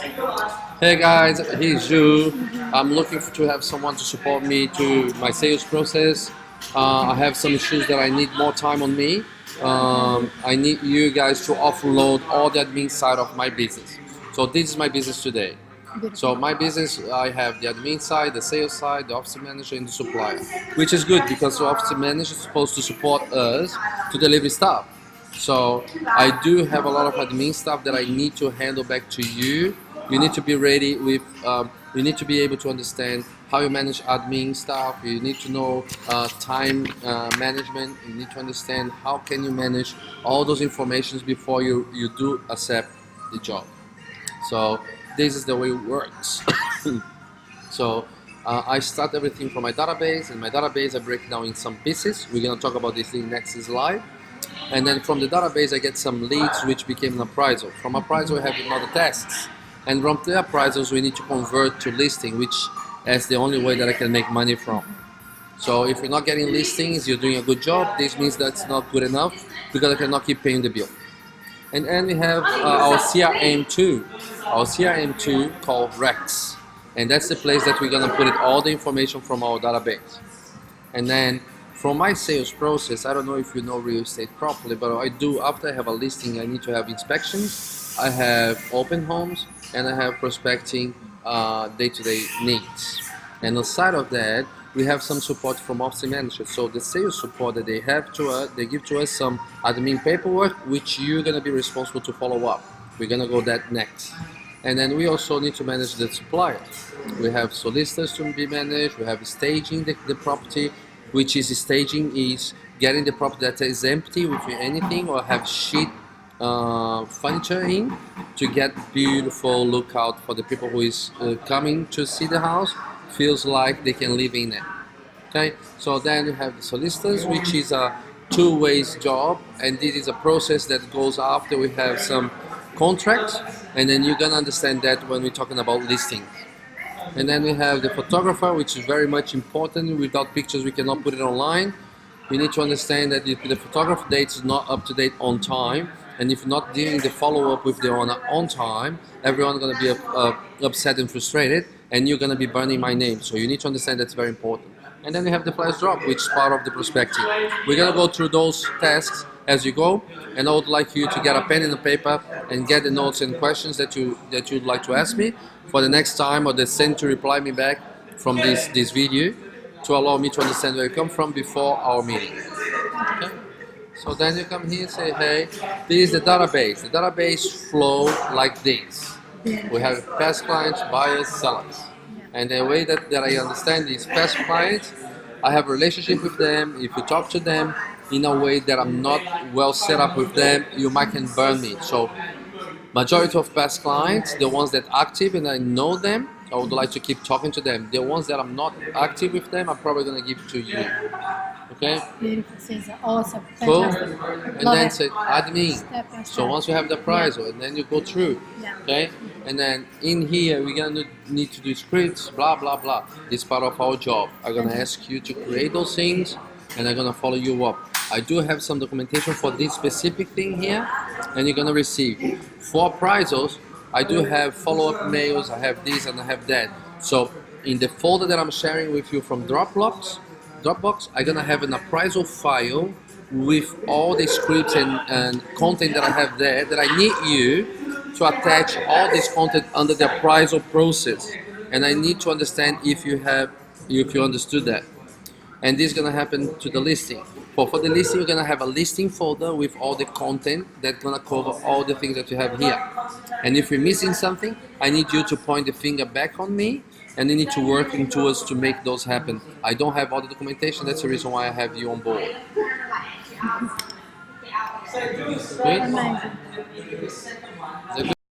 Hey guys, here's Ju. I'm looking to have someone to support me to my sales process. I have some issues that I need more time on me. I need you guys to offload all the admin side of my business. So this is my business today. So my business, I have the admin side, the sales side, the office manager, and the supplier, which is good because the office manager is supposed to support us to deliver stuff. So I do have a lot of admin stuff that I need to handle back to you. You need to be ready with. You need to be able to understand how you manage admin stuff. You need to know time management. You need to understand how can you manage all those informations before you do accept the job. So this is the way it works. So I start everything from my database. In my database, I break it down in some pieces. We're gonna talk about this in next slide. And then from the database, I get some leads, which became an appraisal. From appraisal, we have another tasks. And from the appraisals, we need to convert to listing, which is the only way that I can make money from. So if you're not getting listings, you're doing a good job. This means that's not good enough because I cannot keep paying the bill. And then we have our CRM2, our CRM2 called Rex. And that's the place that we're gonna put it all the information from our database. And then from my sales process, I don't know if you know real estate properly, but I do, after I have a listing, I need to have inspections, I have open homes, and I have prospecting day-to-day needs. And aside of that, we have some support from office managers. So the sales support that they have to us, they give to us some admin paperwork, which you're gonna be responsible to follow up. We're gonna go that next. And then we also need to manage the suppliers. We have solicitors to be managed, we have staging the property, which is staging is getting the property that is empty with anything or have sheet furniture in to get beautiful lookout for the people who is coming to see the house, feels like they can live in it. Okay, so then you have the solicitors, which is a two-ways job, and this is a process that goes after we have some contracts, and then you're gonna understand that when we're talking about listings. And then we have the photographer, which is very much important. Without pictures, we cannot put it online. You need to understand that if the photography date is not up to date on time, and if you're not doing the follow-up with the owner on time, everyone's gonna be upset and frustrated, and you're gonna be burning my name. So you need to understand that's very important. And then we have the flash drop, which is part of the prospecting. We're gonna go through those tasks as you go, and I would like you to get a pen and a paper and get the notes and questions that you'd like to ask me for the next time, or the send to reply me back from this video to allow me to understand where you come from before our meeting. Okay? So then you come here and say, hey, this is the database. The database flow like this. We have past clients, buyers, sellers. And the way that I understand these past clients, I have a relationship with them. If you talk to them in a way that I'm not well set up with them, you might can burn me. So majority of past clients, the ones that are active and I know them, I would like to keep talking to them. The ones that I'm not active with them, I'm probably gonna give to you. Okay? Beautiful, Cesar. Awesome. Cool. Fantastic. And Love then it. say admin. Step by So step. once you have the appraisal, and then you go through. Yeah. Okay? And then in here we're gonna need to do scripts, blah blah blah. It's part of our job. I'm gonna ask you to create those things, and I'm gonna follow you up. I do have some documentation for this specific thing here, and you're gonna receive. For appraisals, I do have follow-up mails, I have this and I have that. So in the folder that I'm sharing with you from Dropbox, I'm gonna have an appraisal file with all the scripts and content that I have there that I need you to attach all this content under the appraisal process. And I need to understand if you understood that. And this is gonna happen to the listing. For the listing, you're gonna have a listing folder with all the content that's gonna cover all the things that you have here. And if you're missing something, I need you to point the finger back on me, and you need to work into us to make those happen. I don't have all the documentation. That's the reason why I have you on board. Good? Amazing. Is that good?